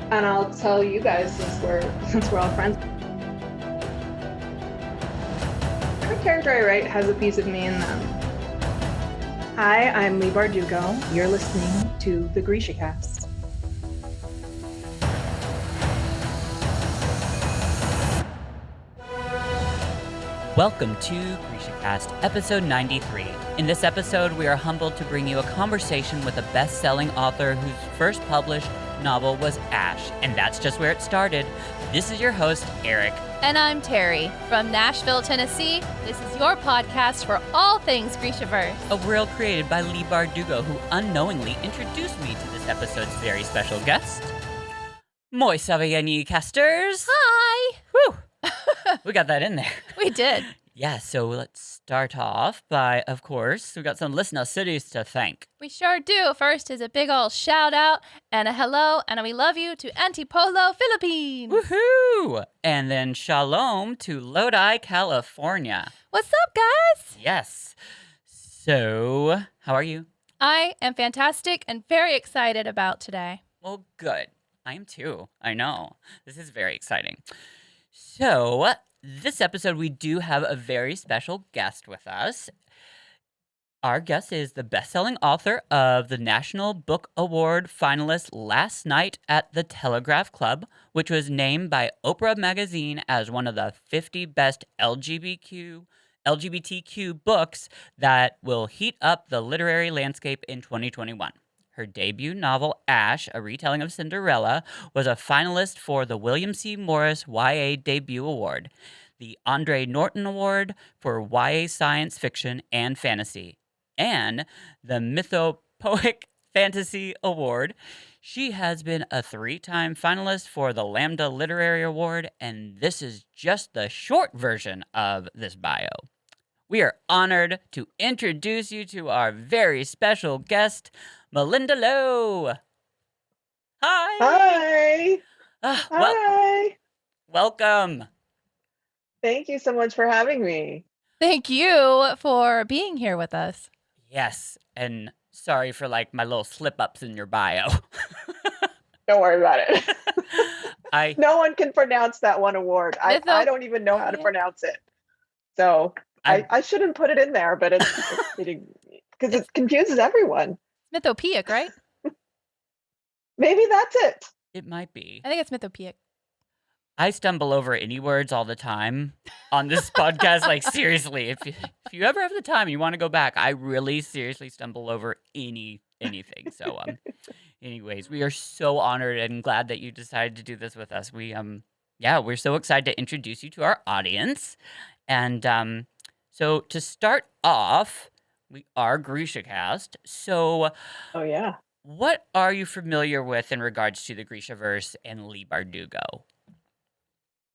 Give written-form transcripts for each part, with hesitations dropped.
And I'll tell you guys since we're all friends. Every character I write has a piece of me in them. Hi, I'm Lee Bardugo. You're listening to the GrishaCast. Welcome to GrishaCast, episode 93. In this episode, we are humbled to bring you a conversation with a best-selling author whose first published novel was Ash, and that's just where it started. This is your host, Eric. And I'm Terry from Nashville, Tennessee. This is your podcast for all things Grishaverse. A world created by Lee Bardugo, who unknowingly introduced me to this episode's very special guest. Moi savayani casters. Hi! Whew! We got that in there. We did. Yeah, so let's start off by, of course, we got some listener cities to thank. We sure do. First is a big ol' shout out and a hello and a we love you to Antipolo, Philippines. Woohoo! And then shalom to Lodi, California. What's up, guys? Yes. So, how are you? I am fantastic and very excited about today. Well, good. I am too. I know. This is very exciting. So, this episode, we do have a very special guest with us. Our guest is the best-selling author of the National Book Award finalist Last Night at the Telegraph Club, which was named by Oprah Magazine as one of the 50 best LGBTQ books that will heat up the literary landscape in 2021. Her debut novel, Ash, a retelling of Cinderella, was a finalist for the William C. Morris YA Debut Award, the Andre Norton Award for YA Science Fiction and Fantasy, and the Mythopoeic Fantasy Award. She has been a 3-time finalist for the Lambda Literary Award, and this is just the short version of this bio. We are honored to introduce you to our very special guest, Malinda Lo. Hi. Hi. Hi. Welcome. Thank you so much for having me. Thank you for being here with us. Yes, and sorry for my little slip-ups in your bio. Don't worry about it. No one can pronounce that one award. I don't even know how to pronounce it. So I shouldn't put it in there, but it's because it confuses everyone. Mythopoeic, right? Maybe that's it. It might be. I think it's Mythopoeic. I stumble over any words all the time on this podcast. Seriously, if you ever have the time and you want to go back, I really seriously stumble over anything. So, anyways, we are so honored and glad that you decided to do this with us. We're so excited to introduce you to our audience. And so to start off, we are GrishaCast. So, oh yeah, what are you familiar with in regards to the Grishaverse and Lee Bardugo?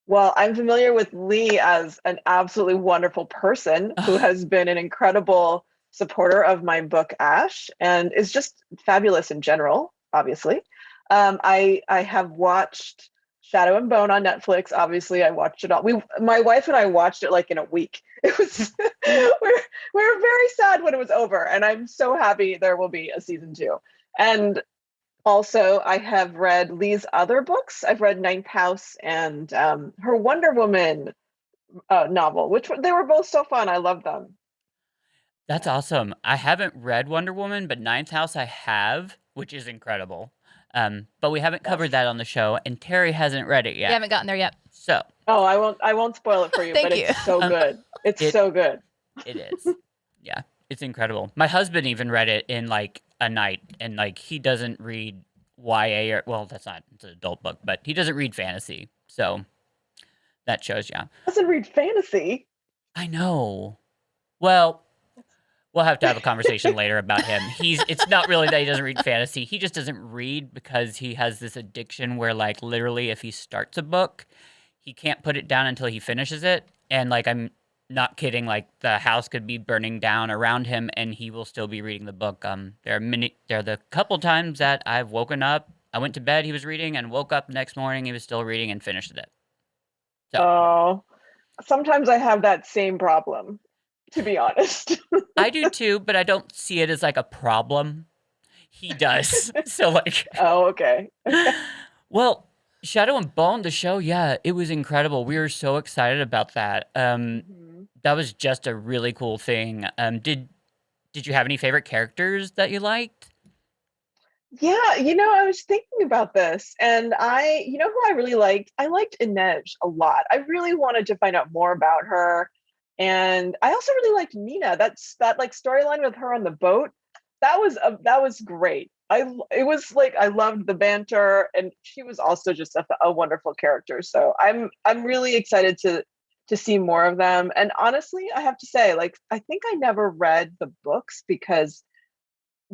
Well, I'm familiar with Lee as an absolutely wonderful person who has been an incredible supporter of my book, Ash, and is just fabulous in general, obviously. I have watched Shadow and Bone on Netflix. Obviously, I watched it all. My wife and I watched it in a week. It was we were very sad when it was over, and I'm so happy there will be a season 2. And also, I have read Lee's other books. I've read Ninth House and her Wonder Woman novel, which they were both so fun. I love them. That's awesome. I haven't read Wonder Woman, but Ninth House I have, which is incredible. But we haven't covered that on the show, and Terry hasn't read it yet. We haven't gotten there yet. So. Oh, I won't spoil it for you, but it's so good. It's so good. It is. Yeah, it's incredible. My husband even read it in a night, and he doesn't read YA it's an adult book, but he doesn't read fantasy. So that shows you. Doesn't read fantasy? I know. Well, we'll have to have a conversation later about him. It's not really that he doesn't read fantasy. He just doesn't read because he has this addiction where literally if he starts a book, he can't put it down until he finishes it. And I'm not kidding, the house could be burning down around him and he will still be reading the book. There are the couple times that I've woken up, I went to bed, he was reading, and woke up next morning, he was still reading and finished it. So. Sometimes I have that same problem, to be honest. I do too, but I don't see it as a problem. He does. So Oh, okay. Well, Shadow and Bone, the show, yeah, it was incredible. We were so excited about that. Mhm. That was just a really cool thing. Did you have any favorite characters that you liked? Yeah, I was thinking about this, and who I really liked? I liked Inej a lot. I really wanted to find out more about her, and I also really liked Nina. That like storyline with her on the boat. That was great. It was like I loved the banter, and she was also just a wonderful character. So I'm really excited to see more of them. And honestly, I have to say, like I think I never read the books because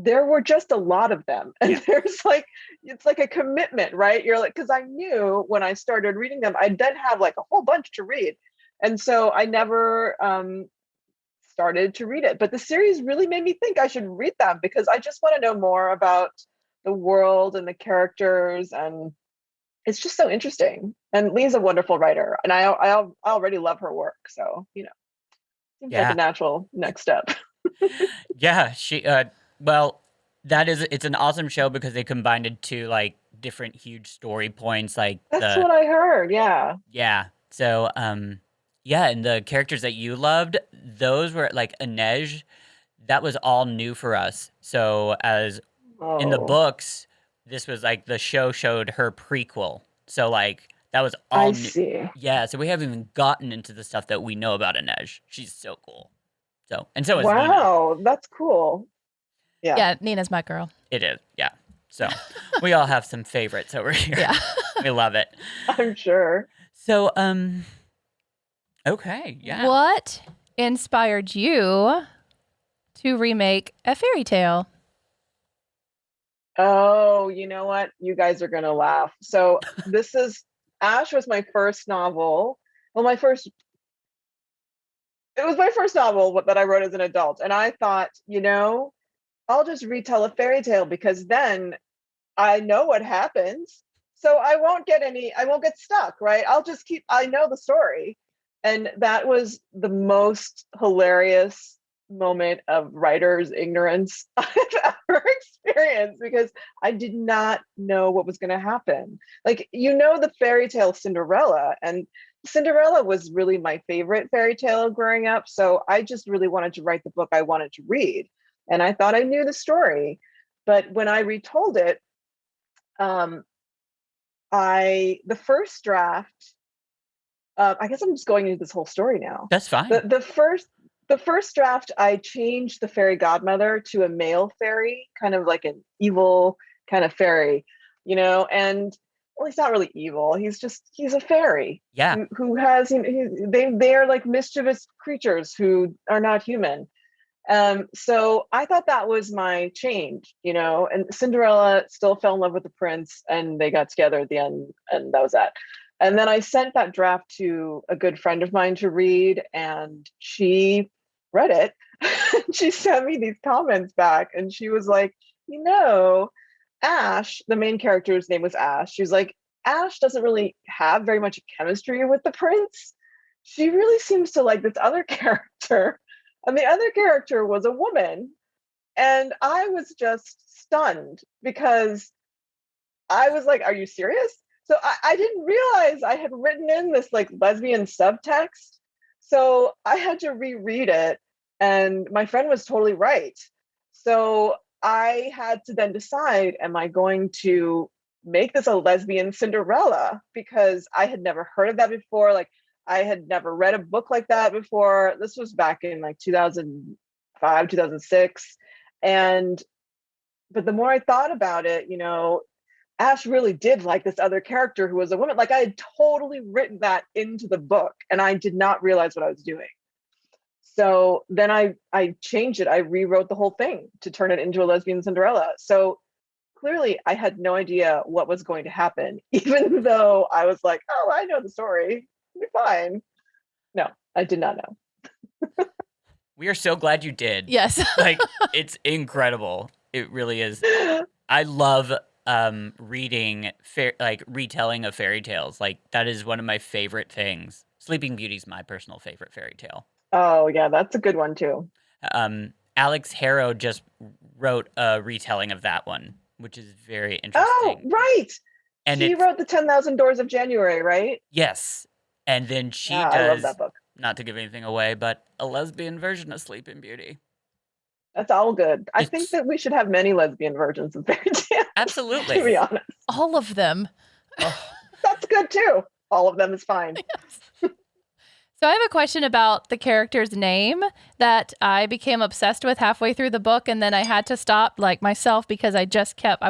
there were just a lot of them and Yeah. there's like it's like a commitment, right? You're like, because I knew when I started reading them I then have like a whole bunch to read, and so I never started to read it, but the series really made me think I should read them because I just want to know more about the world and the characters, and it's just so interesting. And Lee's a wonderful writer, and I already love her work, so seems like a Yeah. natural next step. Yeah, well, it's an awesome show because they combined it to like different huge story points like That's what I heard, yeah. yeah. So, yeah, and the characters that you loved, those were like Inej, that was all new for us. So, as in the Oh, books, this was like the show showed her prequel. So, like, that was all I new. see. Yeah, so we haven't even gotten into the stuff that we know about Inej. She's so cool. So, and so is Nina. Wow, that's cool. Yeah, Yeah, Nina's my girl. It is, yeah. So, we all have some favorites over here. Yeah. We love it. I'm sure. So, okay, yeah. What inspired you to remake a fairy tale? Oh, you know what? You guys are gonna laugh. So this is Ash was my first novel. Well, it was my first novel that I wrote as an adult. And I thought, I'll just retell a fairy tale because then I know what happens. So I won't get stuck, right? I know the story. And that was the most hilarious moment of writer's ignorance I've ever experienced because I did not know what was going to happen. Like, the fairy tale Cinderella, and Cinderella was really my favorite fairy tale growing up. So I just really wanted to write the book I wanted to read. And I thought I knew the story. But when I retold it, um, the first draft, I guess I'm just going into this whole story now. That's fine. The first draft, I changed the fairy godmother to a male fairy, kind of like an evil kind of fairy, and well, he's not really evil. He's a fairy Yeah. who has, they are like mischievous creatures who are not human. So I thought that was my change, and Cinderella still fell in love with the prince and they got together at the end, and that was that. And then I sent that draft to a good friend of mine to read, and she read it. She sent me these comments back, and she was like, Ash, the main character's name was Ash. She was like, Ash doesn't really have very much chemistry with the prince. She really seems to like this other character. And the other character was a woman. And I was just stunned because I was like, are you serious? So I didn't realize I had written in this like lesbian subtext. So I had to reread it. And my friend was totally right. So I had to then decide, am I going to make this a lesbian Cinderella? Because I had never heard of that before. Like, I had never read a book like that before. This was back in like 2005, 2006. But the more I thought about it, Ash really did like this other character who was a woman. Like, I had totally written that into the book and I did not realize what I was doing. So then I changed it. I rewrote the whole thing to turn it into a lesbian Cinderella. So clearly I had no idea what was going to happen, even though I was like, oh, I know the story. It'll be fine. No, I did not know. We are so glad you did. Yes. Like, it's incredible. It really is. I love reading like retelling of fairy tales. Like, that is one of my favorite things. Sleeping Beauty's my personal favorite fairy tale. Oh, yeah, that's a good one too. Alex Harrow just wrote a retelling of that one, which is very Oh, interesting. right. And She it's, wrote the 10,000 Doors of January, right? yes. And then she Yeah, I love does, that book. not to give anything away, but a lesbian version of Sleeping Beauty. That's all good. I think It's that we should have many lesbian versions of fairy tales, to be absolutely. honest. All of them. Oh, That's good too. All of them is fine. So I have a question about the character's name that I became obsessed with halfway through the book, and then I had to stop, like, myself, because I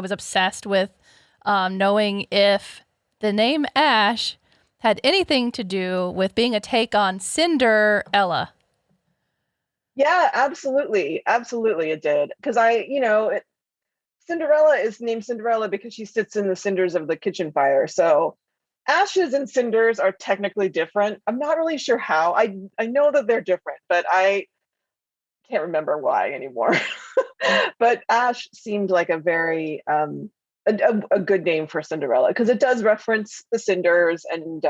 was obsessed with knowing if the name Ash had anything to do with being a take on Cinderella. Yeah, absolutely. Absolutely it did. Because Cinderella is named Cinderella because she sits in the cinders of the kitchen fire. So ashes and cinders are technically different. I'm not really sure how. I know that they're different, but I can't remember why anymore. But Ash seemed like a very a good name for Cinderella because it does reference the cinders, and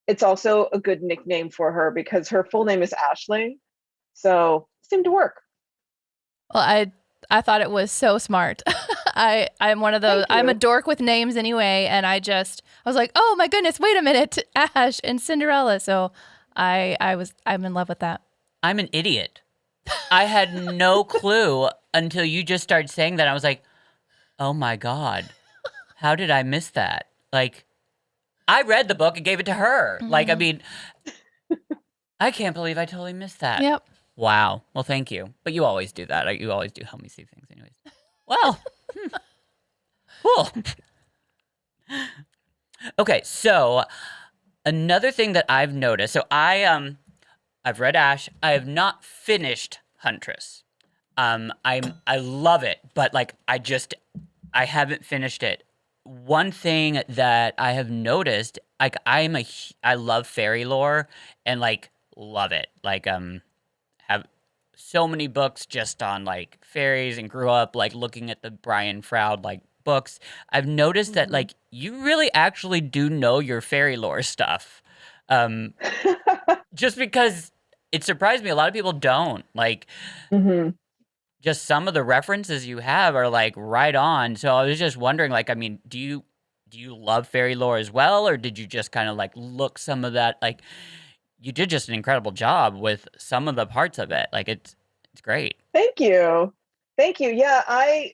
it's also a good nickname for her because her full name is Ashling. So it seemed to work. Well, I thought it was so smart. I'm one of those. Thank I'm a you. dork with names anyway, and I was like, oh my goodness, wait a minute, Ash and Cinderella. So I'm in love with that. I'm an idiot. I had no clue until you just started saying that. I was like, oh my God, how did I miss that? Like, I read the book and gave it to her. Like, I mean, I can't believe I totally missed that. Yep. Wow. Well, thank you. But you always do that. You always do help me see things, anyways. Well, cool. Okay, so another thing that I've noticed. So I've read Ash. I have not finished Huntress. I love it, but like I haven't finished it. One thing that I have noticed, like I love fairy lore and like love it. Like have so many books just on like fairies and grew up like looking at the Brian Froud like books. I've noticed that like you really actually do know your fairy lore stuff. Um just because it surprised me a lot of people don't. Like Hmm. just some of the references you have are like right on. So I was just wondering, like, I mean, do you love fairy lore as well, or did you just kind of like look some of that? Like, you did just an incredible job with some of the parts of it. Like, it's great. Thank you. Thank you. Yeah, I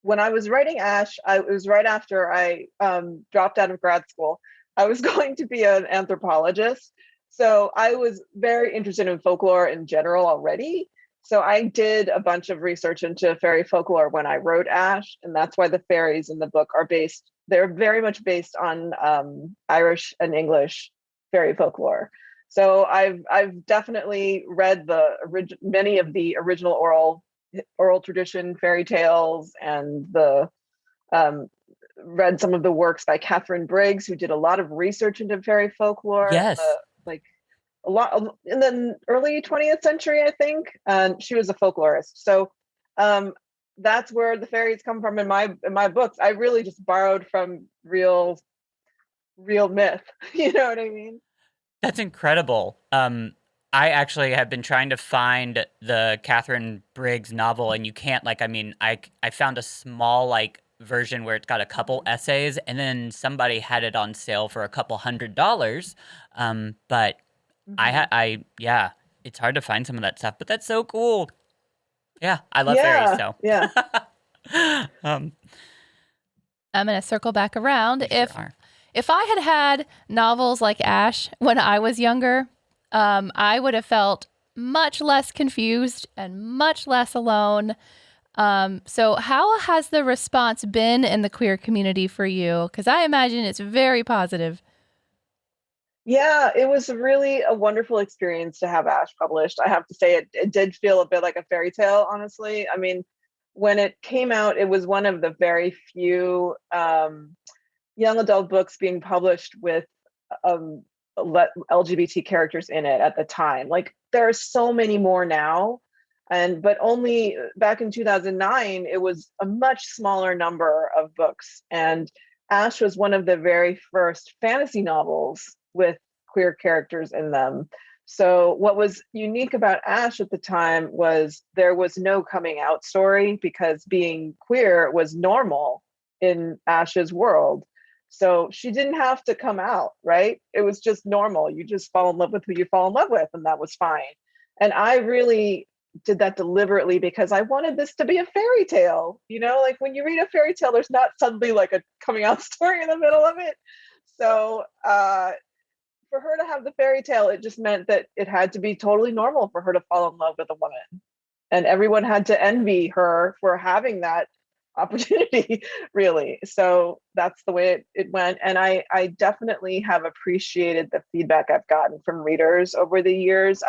when I was writing Ash, it was right after I dropped out of grad school. I was going to be an anthropologist. So I was very interested in folklore in general already. So I did a bunch of research into fairy folklore when I wrote Ash, and that's why the fairies in the book they're very much based on Irish and English fairy folklore. So I've definitely read many of the original oral tradition fairy tales, and the um, read some of the works by Catherine Briggs, who did a lot of research into fairy folklore in the Yes, like a lot in the early 20th century, I think. And she was a folklorist. So that's where the fairies come from in my books. I really just borrowed from real myth. You know what I mean? that's incredible. I actually have been trying to find the Catherine Briggs novel, and you can't. Like, I mean, I found a small like version where it's got a couple essays, and then somebody had it on sale for a couple $100. But Mhm. yeah, it's hard to find some of that stuff, but that's so cool. Yeah, I love fairies, Yeah, so. yeah. um, I'm gonna circle back around. you sure are. If I had had novels like Ash when I was younger, I would have felt much less confused and much less alone. So how has the response been in the queer community for you? Because I imagine it's very positive. Yeah, it was really a wonderful experience to have Ash published. I have to say, it did feel a bit like a fairy tale, honestly. I mean, when it came out, it was one of the very few young adult books being published with um, LGBT characters in it at the time. Like, there are so many more now. But only back in 2009, it was a much smaller number of books. And Ash was one of the very first fantasy novels with queer characters in them. So, what was unique about Ash at the time was there was no coming out story because being queer was normal in Ash's world. So she didn't have to come out, right? It was just normal. You just fall in love with who you fall in love with, and that was fine. And I really did that deliberately because I wanted this to be a fairy tale. Like when you read a fairy tale, there's not suddenly like a coming out story in the middle of it. So for her to have the fairy tale, it just meant that it had to be totally normal for her to fall in love with a woman. And everyone had to envy her for having that opportunity, really. So that's the way it went. And I definitely have appreciated the feedback I've gotten from readers over the years.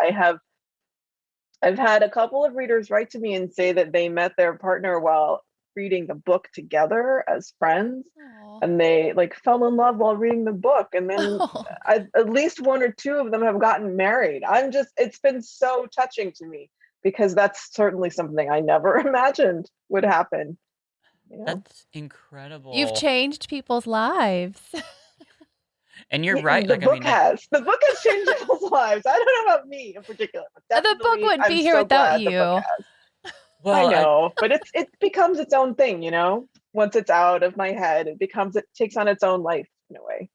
I've had a couple of readers write to me and say that they met their partner while reading the book together as friends. Aw. And they like fell in love while reading the book. And then at least one or two of them have gotten married. It's been so touching to me because that's certainly something I never imagined would happen. That's incredible. You've changed people's lives. And you're right. The book has changed people's lives. I don't know about me in particular, but The book wouldn't be here without you. Well, I know, but it becomes its own thing, Once it's out of my head, it takes on its own life in a way.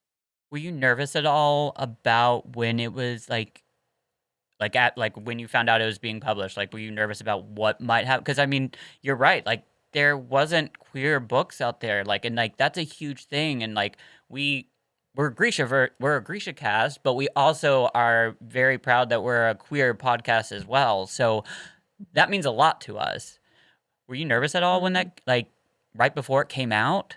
Were you nervous at all about when it was when you found out it was being published? Like, were you nervous about what might happen? Because I mean, you're right. Like, there wasn't queer books out there. Like, and like that's a huge thing. And like we're a GrishaCast, but we also are very proud that we're a queer podcast as well. So that means a lot to us. Were you nervous at all when that, like, right before it came out?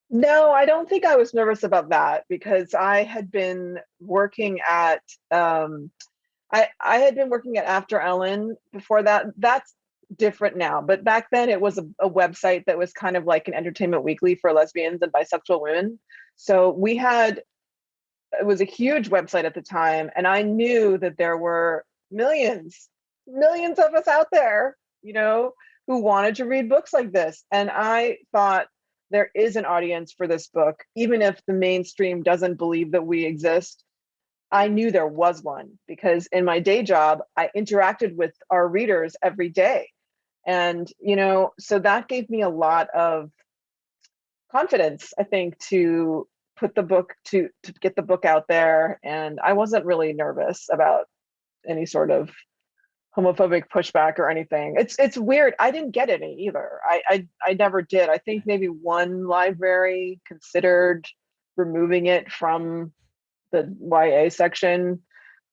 No, I don't think I was nervous about that because I had been working at I had been working at After Ellen before that. That's different now, but back then it was a website that was kind of like an entertainment weekly for lesbians and bisexual women. So it was a huge website at the time, and I knew that there were millions of us out there, who wanted to read books like this. And I thought there is an audience for this book, even if the mainstream doesn't believe that we exist. I knew there was one because in my day job, I interacted with our readers every day. And, so that gave me a lot of confidence, I think, to put the book to get the book out there. And I wasn't really nervous about any sort of homophobic pushback or anything. It's weird. I didn't get any either. I never did. I think maybe one library considered removing it from the YA section,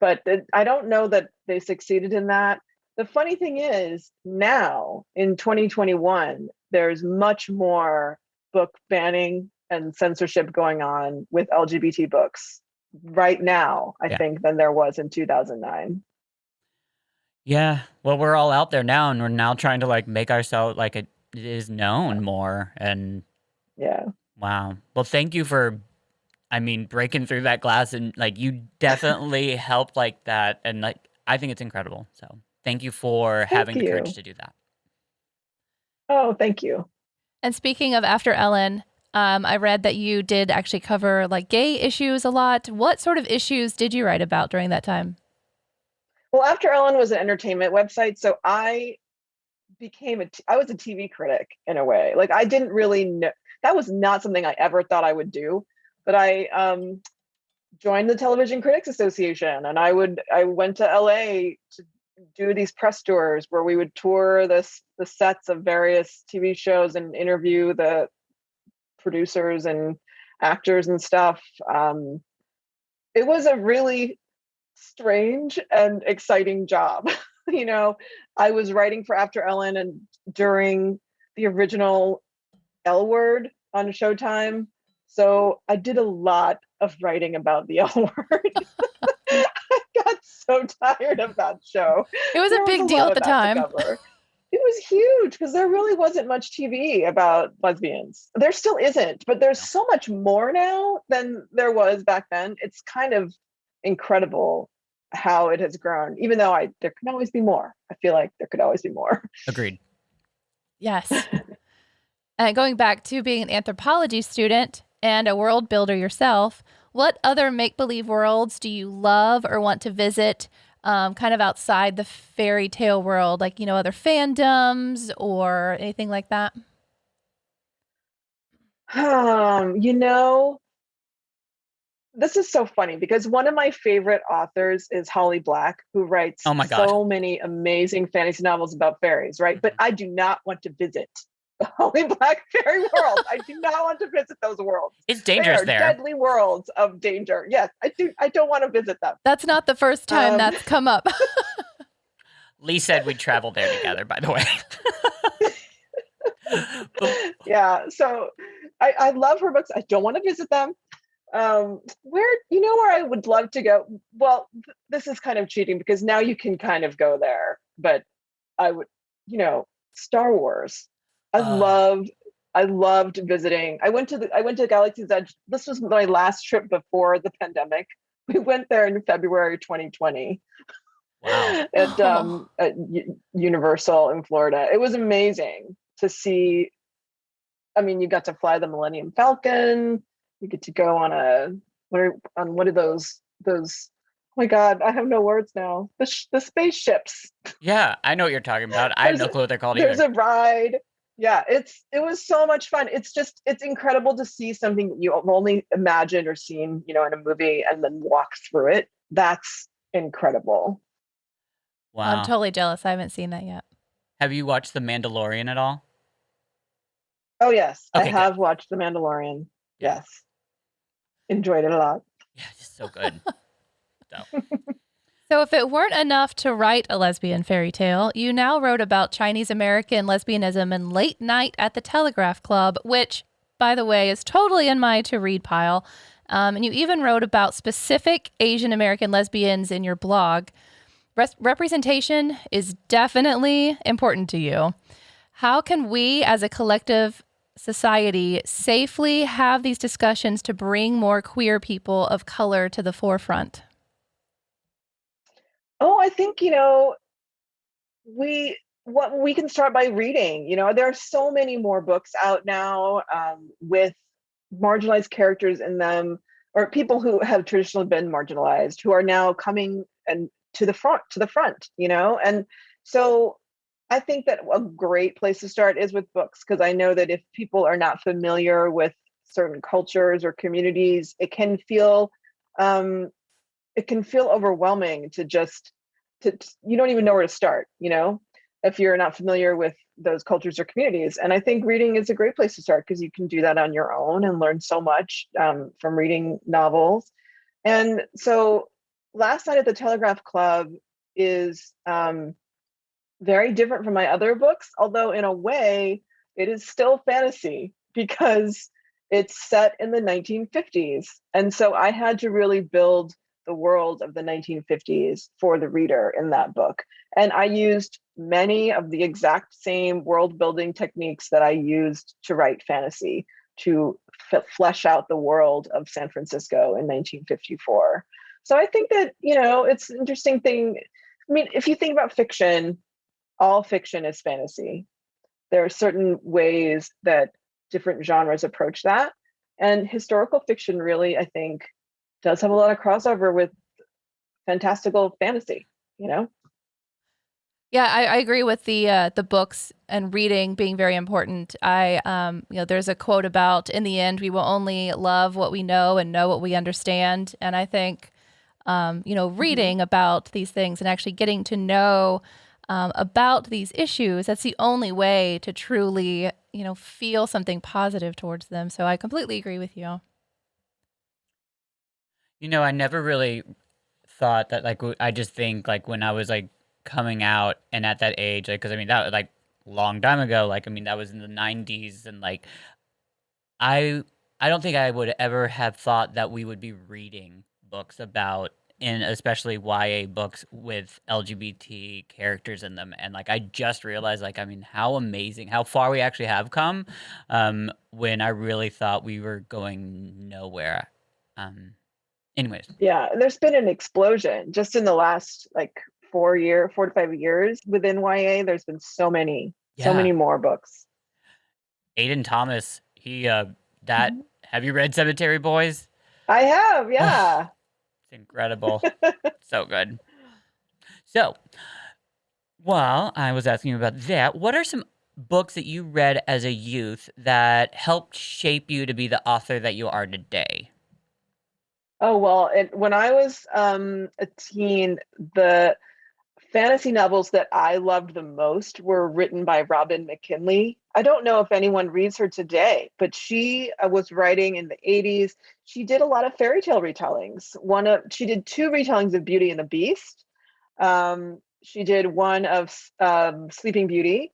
but I don't know that they succeeded in that. The funny thing is now in 2021, there's much more book banning and censorship going on with LGBT books right now, I think, than there was in 2009. Yeah. Well, we're all out there now, and we're now trying to like make ourselves like it is known more. And yeah. Wow. Well, thank you for, breaking through that glass, and like you definitely helped like that. And like, I think it's incredible. So thank you for having the courage to do that. Oh, thank you. And speaking of After Ellen, I read that you did actually cover like gay issues a lot. What sort of issues did you write about during that time? Well, After Ellen was an entertainment website, so I was a TV critic in a way. Like I didn't really know, that was not something I ever thought I would do, but I joined the Television Critics Association, and I went to LA to do these press tours where we would tour the sets of various TV shows and interview the producers and actors and stuff. It was a really strange and exciting job. I was writing for After Ellen and during the original L Word on Showtime. So I did a lot of writing about the L Word. I got so tired of that show. It was a big deal at the time. It was huge because there really wasn't much TV about lesbians. There still isn't, but there's so much more now than there was back then. It's kind of incredible how it has grown, even though there can always be more. I feel like there could always be more. Agreed. Yes. And going back to being an anthropology student and a world builder yourself, what other make-believe worlds do you love or want to visit kind of outside the fairy tale world? Like, other fandoms or anything like that? You know, this is so funny because one of my favorite authors is Holly Black, who writes Oh my God. so many amazing fantasy novels about fairies, right? But I do not want to visit the Holly Black fairy world. I do not want to visit those worlds. It's They dangerous are there. deadly worlds of danger. Yes, I do. I don't want to visit them. That's not the first time that's come up. Lee said we'd travel there together, by the way. Yeah, so I love her books. I don't want to visit them. Where I would love to go? Well, this is kind of cheating because now you can kind of go there, but I would, Star Wars. I loved visiting. I went to Galaxy's Edge. This was my last trip before the pandemic. We went there in February 2020. Wow. At Universal in Florida. It was amazing to see. I mean, you got to fly the Millennium Falcon. You get to go on what are those? Oh my God, I have no words now. The spaceships. Yeah, I know what you're talking about. I have no clue what they're called There's either. a ride. Yeah, it was so much fun. It's incredible to see something that you've only imagined or seen, in a movie and then walk through it. That's incredible. Wow. I'm totally jealous. I haven't seen that yet. Have you watched The Mandalorian at all? Oh yes, Okay, I have watched The Mandalorian. Yeah. Yes, enjoyed it a lot. Yeah, it's so good. So, if it weren't enough to write a lesbian fairy tale, you now wrote about Chinese American lesbianism in Late Night at the Telegraph Club, which, by the way, is totally in my to read pile. And you even wrote about specific Asian American lesbians in your blog. Representation is definitely important to you. How can we, as a collective society, safely have these discussions to bring more queer people of color to the forefront? Oh, I think, we can start by reading. There are so many more books out now with marginalized characters in them, or people who have traditionally been marginalized who are now coming and to the front, and so I think that a great place to start is with books, because I know that if people are not familiar with certain cultures or communities, um, it can feel overwhelming to you don't even know where to start, if you're not familiar with those cultures or communities. And I think reading is a great place to start because you can do that on your own and learn so much from reading novels. And so Last Night at the Telegraph Club is very different from my other books, although in a way it is still fantasy because it's set in the 1950s. And so I had to really build the world of the 1950s for the reader in that book. And I used many of the exact same world building techniques that I used to write fantasy to flesh out the world of San Francisco in 1954. So I think that, it's an interesting thing. I mean, if you think about fiction, all fiction is fantasy. There are certain ways that different genres approach that. And historical fiction really, I think, does have a lot of crossover with fantastical fantasy, Yeah, I agree with the books and reading being very important. There's a quote about, in the end, we will only love what we know and know what we understand. And I think, reading about these things and actually getting to know about these issues, that's the only way to truly, feel something positive towards them. So I completely agree with you. I never really thought that, I just think, when I was, coming out and at that age, because, I mean, that was, long time ago, that was in the 90s, and, I don't think I would ever have thought that we would be reading books about, and especially YA books with LGBT characters in them. And I just realized, how amazing, how far we actually have come, when I really thought we were going nowhere. Anyways. Yeah, there's been an explosion just in the last 4 to 5 years within YA. There's been so many more books. Aiden Thomas, have you read Cemetery Boys? I have, yeah. It's incredible. So good. So, while I was asking you about that, what are some books that you read as a youth that helped shape you to be the author that you are today? Oh, well, when I was a teen, the fantasy novels that I loved the most were written by Robin McKinley. I don't know if anyone reads her today, but she was writing in the 80s. She did a lot of fairy tale retellings. She did two retellings of Beauty and the Beast. She did one of Sleeping Beauty,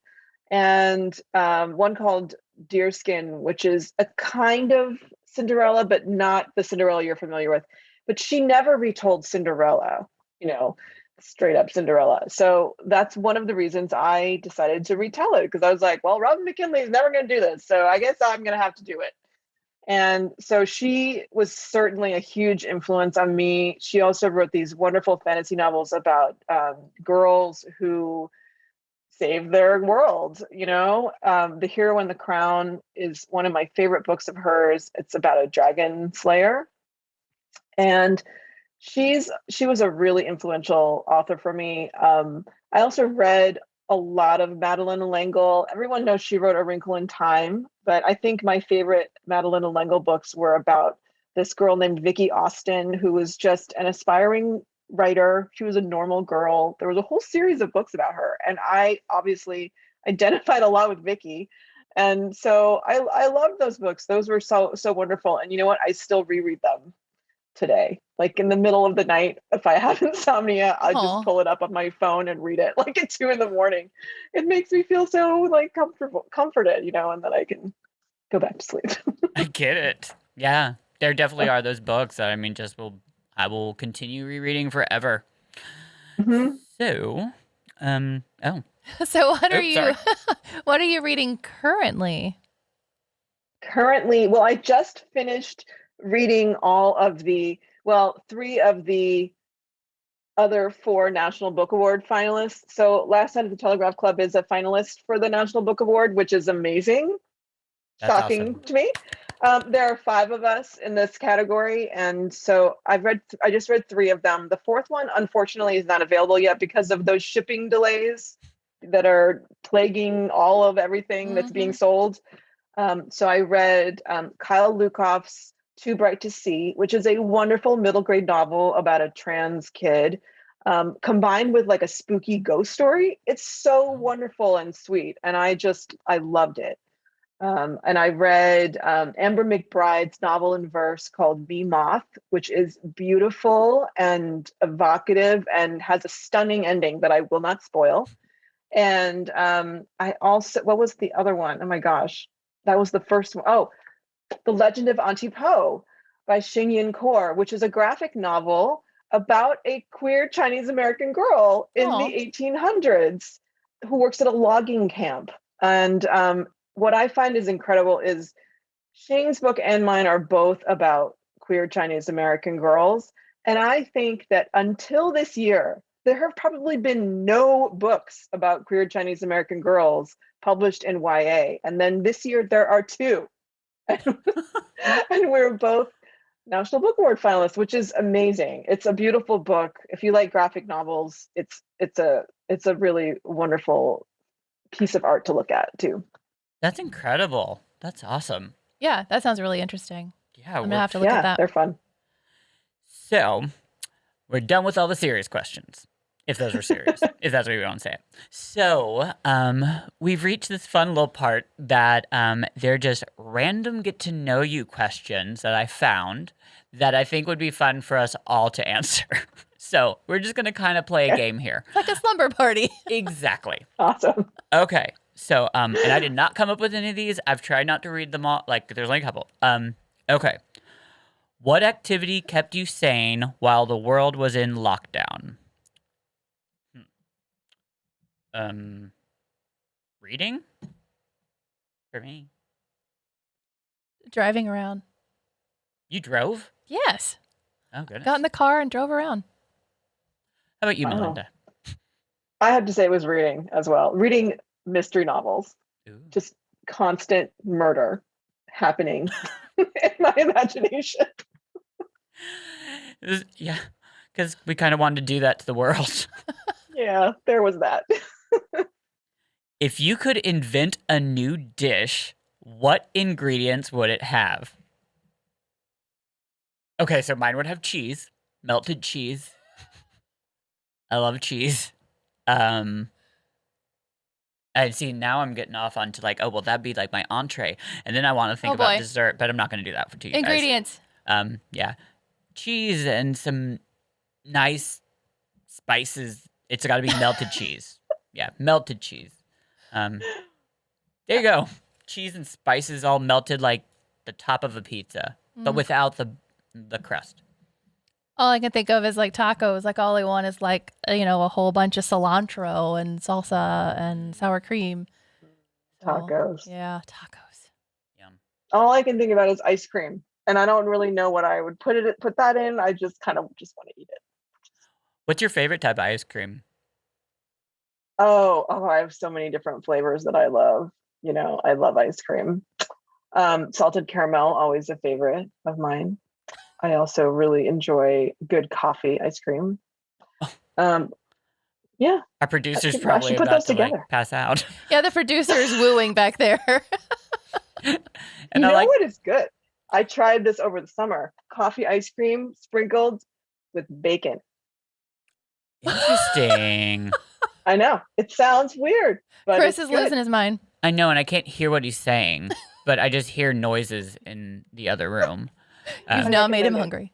and one called Deerskin, which is a kind of Cinderella, but not the Cinderella you're familiar with. But she never retold Cinderella, you know, straight up Cinderella. So that's one of the reasons I decided to retell it, because I was like, well, Robin McKinley is never going to do this, so I guess I'm going to have to do it. And so she was certainly a huge influence on me. She also wrote these wonderful fantasy novels about girls who save their world. The Hero and the Crown is one of my favorite books of hers. It's about a dragon slayer, and she was a really influential author for me. I also read a lot of Madeline L'Engle. Everyone knows she wrote A Wrinkle in Time, but I think my favorite Madeline L'Engle books were about this girl named Vicky Austin, who was just an aspiring writer. She was a normal girl. There was a whole series of books about her, and I obviously identified a lot with Vicky. And so I loved those books. Those were so wonderful. And you know what? I still reread them today. Like in the middle of the night, if I have insomnia, I just pull it up on my phone and read it like at 2 a.m. It makes me feel so like comforted, and then I can go back to sleep. I get it. Yeah, there definitely are those books that I will continue rereading forever. Mm-hmm. So, oh. So Sorry. what are you reading currently? Currently, well, I just finished reading three of the other 4 National Book Award finalists. So Last Night at the Telegraph Club is a finalist for the National Book Award, which is amazing. That's Shocking awesome. to me. There are 5 of us in this category, and so I just read 3 of them. The 4th one, unfortunately, is not available yet because of those shipping delays that are plaguing all of everything that's being sold. So I read Kyle Lukoff's Too Bright to See, which is a wonderful middle grade novel about a trans kid, combined with like a spooky ghost story. It's so wonderful and sweet, and I loved it. And I read Amber McBride's novel in verse called Me Moth, which is beautiful and evocative and has a stunning ending that I will not spoil. And I also, what was the other one? Oh my gosh, that was the first one. Oh, The Legend of Auntie Po by Xing Yin Kaur, which is a graphic novel about a queer Chinese American girl in the 1800s who works at a logging camp. And what I find is incredible is Xing's book and mine are both about queer Chinese American girls. And I think that until this year, there have probably been no books about queer Chinese American girls published in YA. And then this year, there are 2. And we're both National Book Award finalists, which is amazing. It's a beautiful book. If you like graphic novels, it's a really wonderful piece of art to look at too. That's incredible. That's awesome. Yeah, that sounds really interesting. Yeah, I'm gonna have to look at that. They're fun. So, we're done with all the serious questions. If those are serious, if that's what you want to say it. So, we've reached this fun little part that they're just random get to know you questions that I found that I think would be fun for us all to answer. So, we're just going to kind of play a game here. Like a slumber party. Exactly. Awesome. Okay. So, and I did not come up with any of these. I've tried not to read them all. Like, there's only a couple. Okay. What activity kept you sane while the world was in lockdown? Reading? For me. Driving around. You drove? Yes. Oh, goodness. Got in the car and drove around. How about you, Malinda? I have to say it was reading as well. Reading mystery novels. Ooh. Just constant murder happening in my imagination. Yeah, because we kind of wanted to do that to the world. Yeah, there was that. If you could invent a new dish, what ingredients would it have? Okay, so mine would have cheese, melted cheese. I love cheese. And see, now I'm getting off onto like, oh, well, that'd be like my entree. And then I want to think Oh, about boy. dessert, but I'm not going to do that to you guys. Ingredients. Yeah. Cheese and some nice spices. It's got to be melted cheese. Yeah, melted cheese. There you go. Cheese and spices all melted like the top of a pizza, but without the crust. All I can think of is like tacos. Like all I want is like, a whole bunch of cilantro and salsa and sour cream. So, Tacos. yeah, tacos. Yum. All I can think about is ice cream, and I don't really know what I would put that in. I just kind of just want to eat it. What's your favorite type of ice cream? Oh, I have so many different flavors that I love. I love ice cream. Salted caramel, always a favorite of mine. I also really enjoy good coffee ice cream. Yeah. Our producer's I probably should put about those to together. like pass out. Yeah, the producer is wooing back there. And I like what is good? I tried this over the summer. Coffee ice cream sprinkled with bacon. interesting. I know. It sounds weird, but Chris it's is good. losing his mind. I know, and I can't hear what he's saying, but I just hear noises in the other room. You've now made him recommend it. hungry.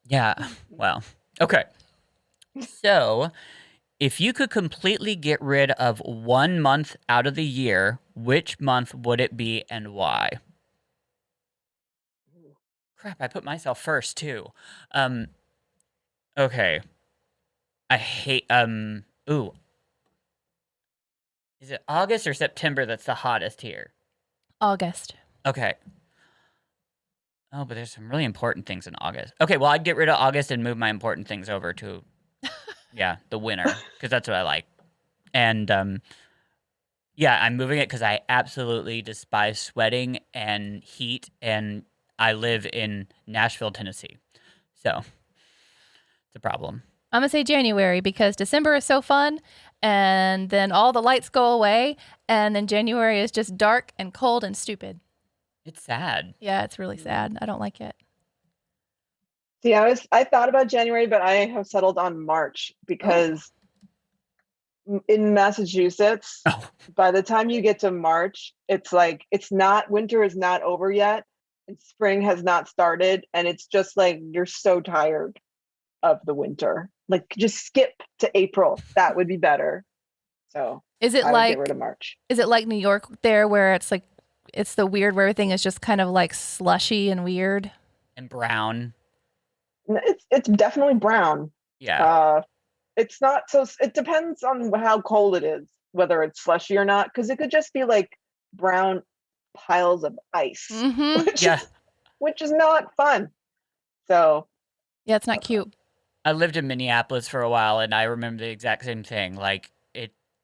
Yeah. Well, okay. So, if you could completely get rid of 1 month out of the year, which month would it be and why? Crap, I put myself first too. Okay. I hate ooh. Is it August or September that's the hottest here? August. Okay. Oh, but there's some really important things in August. Okay, well, I'd get rid of August and move my important things over to, the winter, because that's what I like. And, yeah, I'm moving it because I absolutely despise sweating and heat, and I live in Nashville, Tennessee. So, it's a problem. I'm going to say January because December is so fun and then all the lights go away and then January is just dark and cold and stupid. It's sad. Yeah, it's really sad. I don't like it. See, I thought about January, but I have settled on March because in Massachusetts, by the time you get to March, it's like winter is not over yet and spring has not started, and it's just like you're so tired of the winter. Like just skip to April. That would be better. So Is it I would like get rid of March. Is it like New York there where it's like it's the weird where everything is just kind of like slushy and weird? And brown. It's definitely brown. Yeah. It's not so. It depends on how cold it is, whether it's slushy or not, because it could just be like brown piles of ice, Mm-hmm. which is not fun. So Yeah, it's not cute. I lived in Minneapolis for a while, and I remember the exact same thing. Like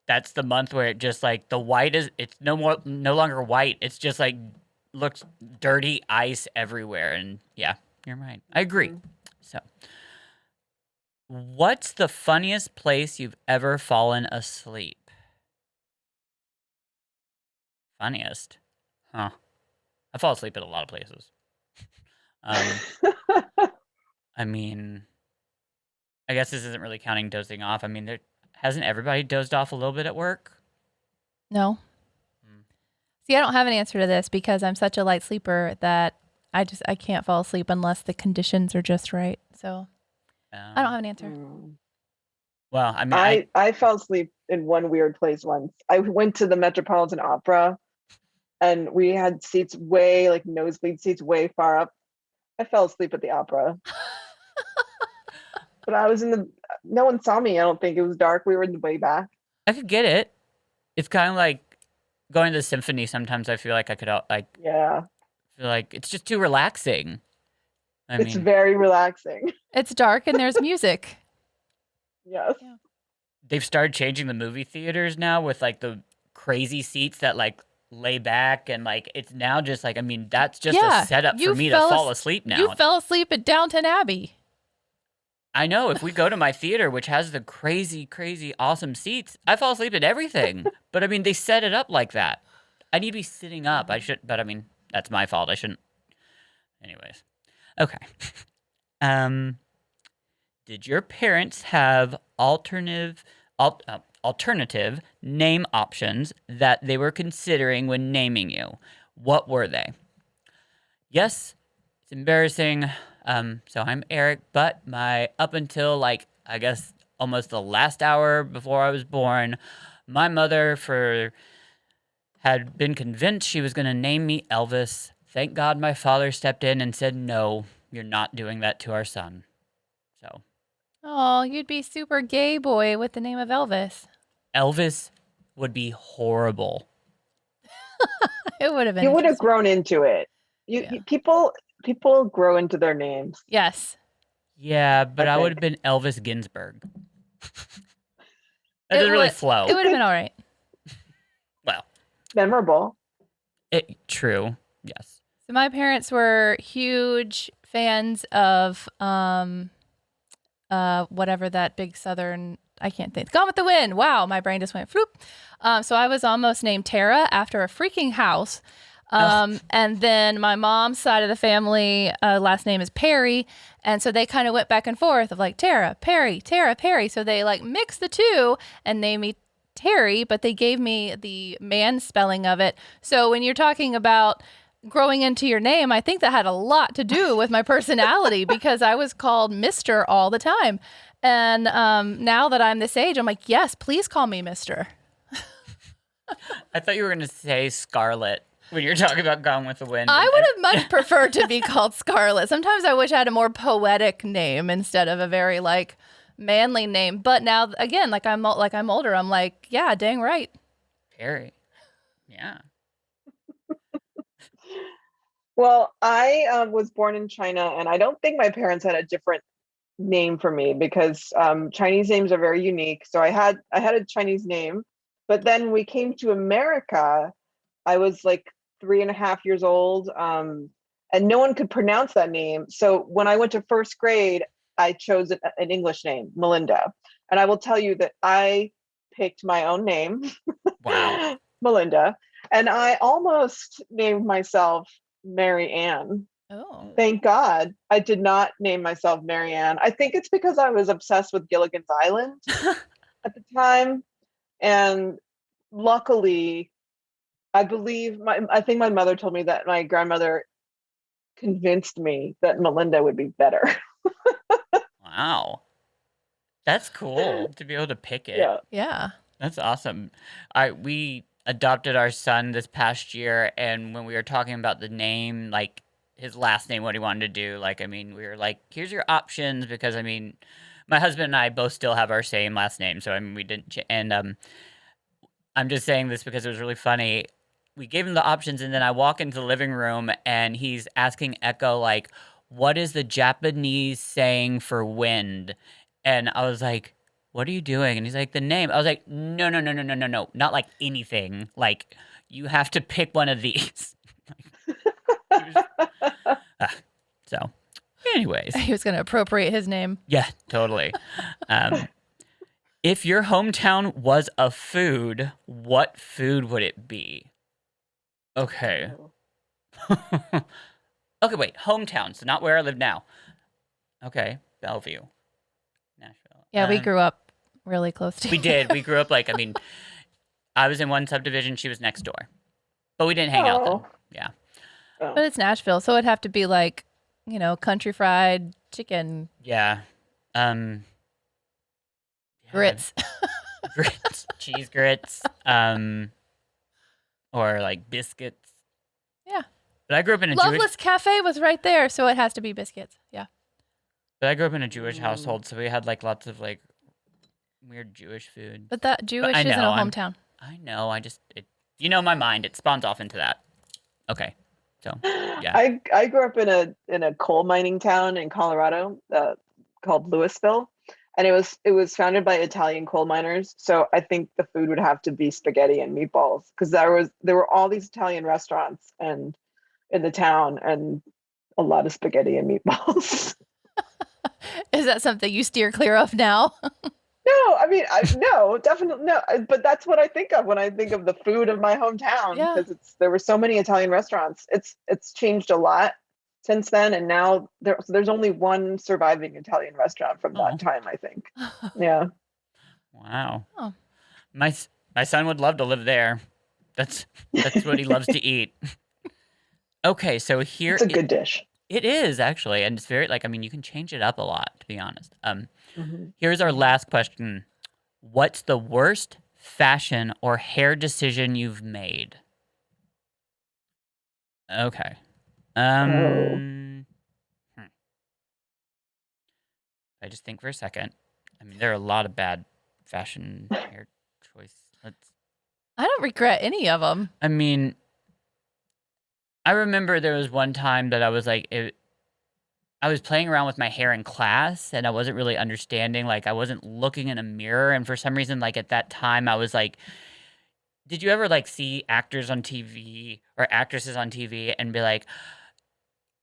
that's the month where it just like the white it's no longer white. It's just like looks dirty ice everywhere. And yeah, you're right. I agree. So, what's the funniest place you've ever fallen asleep? Funniest, huh? I fall asleep at a lot of places. I mean, I guess this isn't really counting dozing off. I mean, hasn't everybody dozed off a little bit at work? No. See, I don't have an answer to this because I'm such a light sleeper that I can't fall asleep unless the conditions are just right. So I don't have an answer. Well, I mean, I fell asleep in one weird place once. I went to the Metropolitan Opera, and we had seats nosebleed seats way far up. I fell asleep at the opera. But I was no one saw me. I don't think it was dark. We were in the way back. I could get it. It's kind of like going to the symphony. Sometimes I feel like I could feel like it's just too relaxing. It's very relaxing. It's dark and there's music. Yes. Yeah. They've started changing the movie theaters now with like the crazy seats that like lay back, and like it's now just like, I mean, that's just a setup for me to fall asleep now. You fell asleep at Downton Abbey. I know if we go to my theater, which has the crazy, crazy awesome seats, I fall asleep at everything. But I mean, they set it up like that. I need to be sitting up. I should, but I mean, that's my fault. I shouldn't. Anyways, okay. Um, did your parents have alternative name options that they were considering when naming you? What were they? Yes, it's embarrassing. So I'm Eric, but up until like I guess almost the last hour before I was born, my mother had been convinced she was going to name me Elvis. Thank God my father stepped in and said, "No, you're not doing that to our son." So Oh, you'd be super gay boy with the name of Elvis. Elvis would be horrible. It would have been You would have interesting. grown into it. Yeah. People grow into their names. Yes. Yeah, but I would have think. been Elvis Ginsburg. That doesn't really flow. It would have been all right. Well, Memorable. true. Yes. So my parents were huge fans of whatever that big southern, I can't think. Gone with the Wind. Wow, my brain just went floop. So I was almost named Tara after a freaking house. And then my mom's side of the family, last name is Perry. And so they kind of went back and forth of like Tara, Perry, Tara, Perry. So they like mixed the two and named me Terry, but they gave me the man spelling of it. So when you're talking about growing into your name, I think that had a lot to do with my personality because I was called Mr. all the time. And now that I'm this age, I'm like, yes, please call me Mr. I thought you were going to say Scarlet when you're talking about Gone with the Wind. I would have much preferred to be called Scarlet. Sometimes I wish I had a more poetic name instead of a very like manly name. But now again, like I'm older, I'm like, yeah, dang right. Perry. Yeah. Well, I was born in China, and I don't think my parents had a different name for me because Chinese names are very unique. So I had a Chinese name, but then we came to America. I was like 3.5 years old, and no one could pronounce that name. So when I went to first grade, I chose an English name, Malinda. And I will tell you that I picked my own name, Wow. Malinda, and I almost named myself Mary Ann. Oh. Thank God I did not name myself Mary Ann. I think it's because I was obsessed with Gilligan's Island at the time. And luckily, I think my mother told me that my grandmother convinced me that Malinda would be better. Wow. That's cool to be able to pick it. Yeah. Yeah. That's awesome. We adopted our son this past year, and when we were talking about the name, like his last name, what he wanted to do, like, I mean, we were like, here's your options, because I mean, my husband and I both still have our same last name, so I mean, we didn't, and I'm just saying this because it was really funny. We gave him the options, and then I walk into the living room, and he's asking Echo, like, what is the Japanese saying for wind? And I was like, what are you doing? And he's like, the name. I was like, no, no, no, no, no, no, no. Not like anything. Like, you have to pick one of these. So, anyways. He was going to appropriate his name. Yeah, totally. If your hometown was a food, what food would it be? Okay. Okay, wait. Hometown, so not where I live now. Okay, Bellevue, Nashville. Yeah, we grew up really close to We did. We grew up like, I mean, I was in one subdivision, she was next door. But we didn't hang out then. Yeah. But it's Nashville, so it'd have to be like, you know, country fried chicken. Yeah. Grits. Grits. Cheese grits. Or like biscuits. Yeah. But I grew up in a Loveless Cafe was right there, so it has to be biscuits. Yeah. But I grew up in a Jewish household, so we had like lots of like weird Jewish food. But that Jewish isn't a hometown. I know. You know my mind. It spawns off into that. Okay. So yeah. I grew up in a coal mining town in Colorado called Louisville, and it was founded by Italian coal miners. So I think the food would have to be spaghetti and meatballs because there were all these Italian restaurants and in the town and a lot of spaghetti and meatballs. Is that something you steer clear of now? No, I mean, no, definitely no. But that's what I think of when I think of the food of my hometown, Yeah. because there were so many Italian restaurants. It's changed a lot since then, and now there's only one surviving Italian restaurant from Oh, that time, I think. Yeah, wow. Oh. My son would love to live there. That's what he loves to eat. Okay, so here it's a good dish. it is actually, and it's very like I mean you can change it up a lot to be honest. Mhm. Here's our last question. What's the worst fashion or hair decision you've made? Okay. Oh, Hmm. I just think for a second. I mean, there are a lot of bad fashion hair choice. I don't regret any of them. I mean, I remember there was one time that I was like, I was playing around with my hair in class and I wasn't really understanding. Like, I wasn't looking in a mirror. And for some reason, like at that time, I was like, did you ever like see actors on TV or actresses on TV and be like,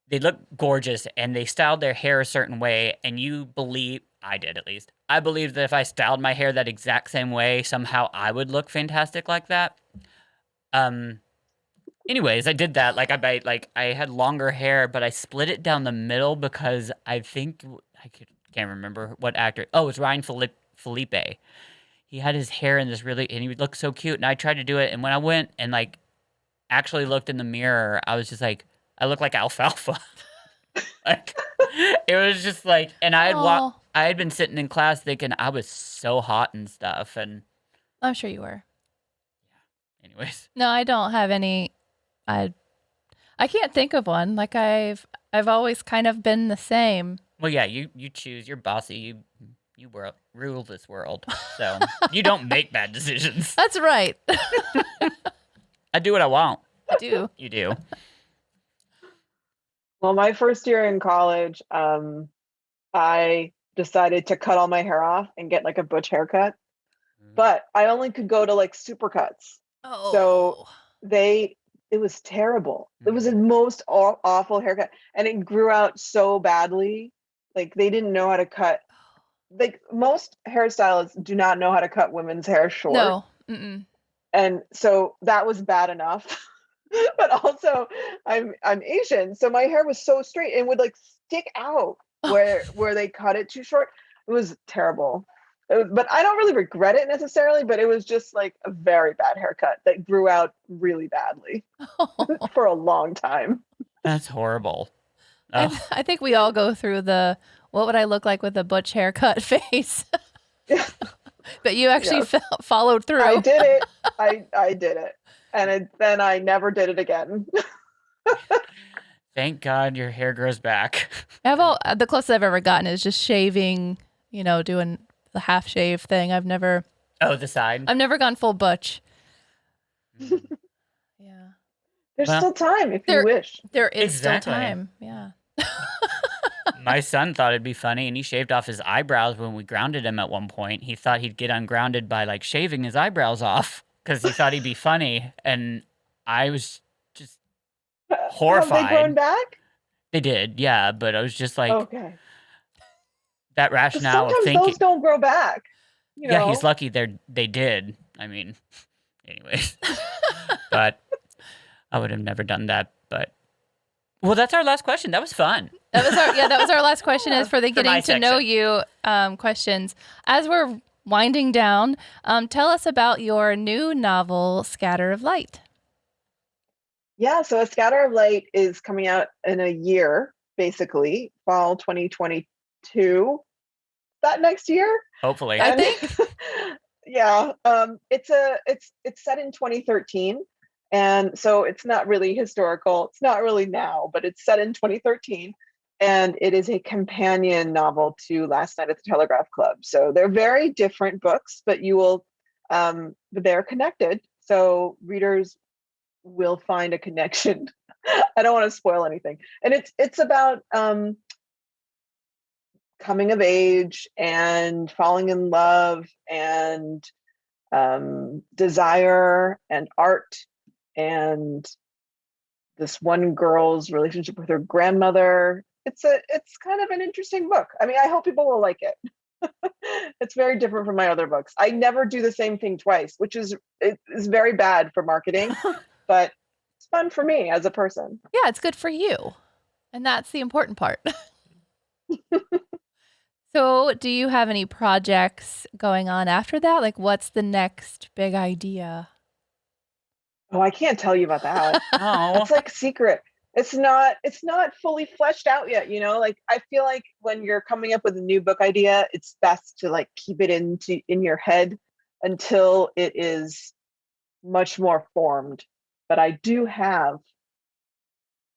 they look gorgeous and they styled their hair a certain way, and you believe, I did at least, I believed that if I styled my hair that exact same way, somehow I would look fantastic like that. Um, Anyways, I did that. I had longer hair, but I split it down the middle because I think can't remember what actor. Oh, it was Ryan Felipe. He had his hair in this really, and he would look so cute. And I tried to do it, and when I went and like actually looked in the mirror, I was just like, I look like alfalfa. Like it was just like, and Oh, I had been sitting in class thinking I was so hot and stuff. And I'm sure you were. anyways, No, I don't have any. I I can't think of one. Like I've always kind of been the same. well, yeah, you choose. You're bossy. You rule this world. So you don't make bad decisions. That's right. I do what I want. I do. You do. well, my first year in college, I decided to cut all my hair off and get like a butch haircut, but I only could go to like supercuts. So Oh. they it was terrible. It was the Mhm. most awful haircut, and it grew out so badly. Like they didn't know how to cut. Like most hairstylists do not know how to cut women's hair short, No. Mm-mm. and so that was bad enough. But also, I'm Asian, so my hair was so straight and would like stick out where they cut it too short. It was terrible. But I don't really regret it necessarily, but it was just like a very bad haircut that grew out really badly for a long time. That's horrible. I Ugh. I think we all go through the what would I look like with a butch haircut phase. But you actually Yes, followed I through. did it. I did it, and then I never did it again. Thank God your hair grows back. The closest I've ever gotten is just shaving, doing the half shave thing. Oh, the side. I've never gone full butch. Mm. Yeah. There's Well, still time if you There wish. there is exactly. still time. Yeah. My son thought it'd be funny, and he shaved off his eyebrows when we grounded him at one point. He thought he'd get ungrounded by like shaving his eyebrows off because he thought he'd be funny, and I was just Have they grown horrified. back? They did, yeah, but I was just like Okay. that Because rationale of sometimes those thinking. don't grow back, you Yeah, he's know? lucky they did. I mean, anyways, but I would have never done that. But well, that's our last question. That was fun. That was our last question is for the For my getting to know section. you questions. As we're winding down, tell us about your new novel, Scatter of Light. Yeah, so A Scatter of Light is coming out in a year, basically, fall 2022. That next year? Hopefully, I And think. yeah, it's set in 2013. And so it's not really historical. It's not really now, but it's set in 2013. And it is a companion novel to Last Night at the Telegraph Club. So they're very different books, but but they're connected. So readers will find a connection. I don't want to spoil anything. And it's about coming of age and falling in love and desire and art and this one girl's relationship with her grandmother it's kind of an interesting book. I mean, I hope people will like it. It's very different from my other books. I never do the same thing twice, which is very bad for marketing, but it's fun for me as a person. Yeah, it's good for you. And that's the important part. So, do you have any projects going on after that? Like, what's the next big idea? Oh, I can't tell you about that. Oh, It's like secret. It's not fully fleshed out yet, you know? Like I feel like when you're coming up with a new book idea, it's best to like keep it in your head until it is much more formed. But I do have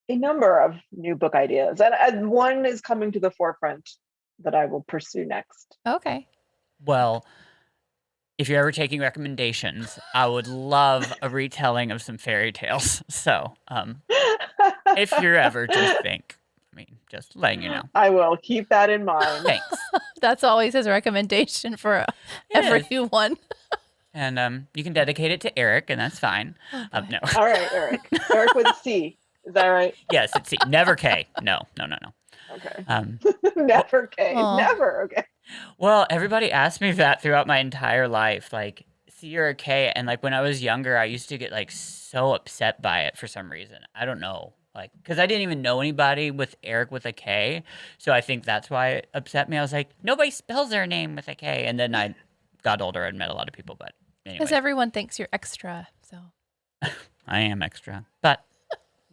a number of new book ideas, and one is coming to the forefront that I will pursue next. Okay. well, if you're ever taking recommendations, I would love a retelling of some fairy tales. So, if you're ever, just think. I mean, just letting you know. I will keep that in mind. Thanks. That's always his recommendation for everyone. And you can dedicate it to Eric, and that's fine. No. All right, Eric. Eric with a C. Is that right? Yes, it's C. Never K. No. Okay. Um, Never K. Aw. Never. Okay. well, everybody asked me that throughout my entire life, like C or a K, and like when I was younger, I used to get like so upset by it for some reason. I don't know, like because I didn't even know anybody with Eric with a K, so I think that's why it upset me. I was like, nobody spells their name with a K, and then I got older and met a lot of people, but anyway, Because everyone thinks you're extra. So, I am extra, but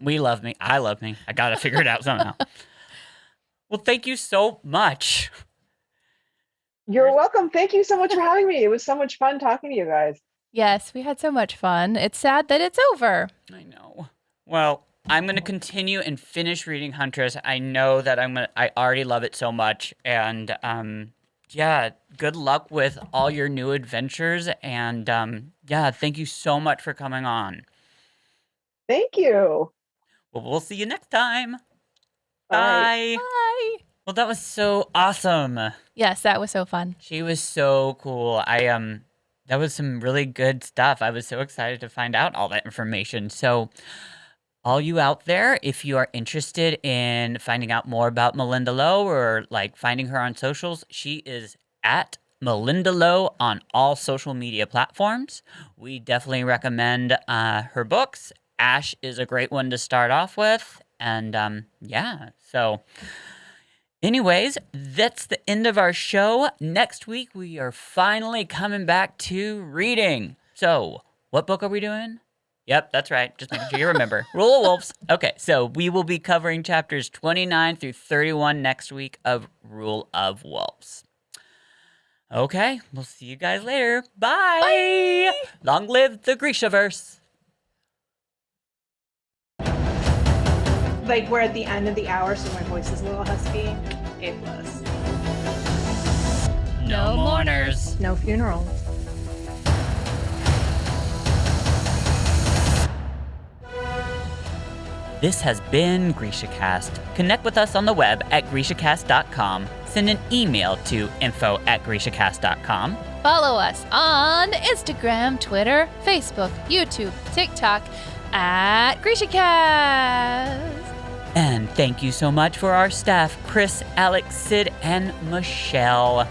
we love me. I love me. I gotta figure it out somehow. Well, thank you so much. You're welcome. Thank you so much for having me. It was so much fun talking to you guys. yes, we had so much fun. It's sad that it's over. I know. Well, I'm gonna continue and finish reading Huntress. I know that I already love it so much, and yeah, good luck with all your new adventures, and yeah, thank you so much for coming on. Thank you. Well, we'll see you next time. All right. Bye. Bye. Well, that was so awesome. Yes, that was so fun. She was so cool. That was some really good stuff. I was so excited to find out all that information. So, all you out there, if you are interested in finding out more about Malinda Lo or like finding her on socials, she is at Malinda Lo on all social media platforms. We definitely recommend her books. Ash is a great one to start off with. And yeah, so anyways, that's the end of our show. Next week, we are finally coming back to reading. So, what book are we doing? Yep, that's right. Just making sure you remember. Rule of Wolves. Okay, so we will be covering chapters 29 through 31 next week of Rule of Wolves. Okay, we'll see you guys later. Bye! Long live the Grishaverse! Like we're at the end of the hour, so my voice is a little husky. A+. No mourners. No funerals. This has been GrishaCast. Connect with us on the web at GrishaCast.com. Send an email to info@GrishaCast.com. Follow us on Instagram, Twitter, Facebook, YouTube, TikTok at GrishaCast. And thank you so much for our staff, Chris, Alex, Sid, and Michelle.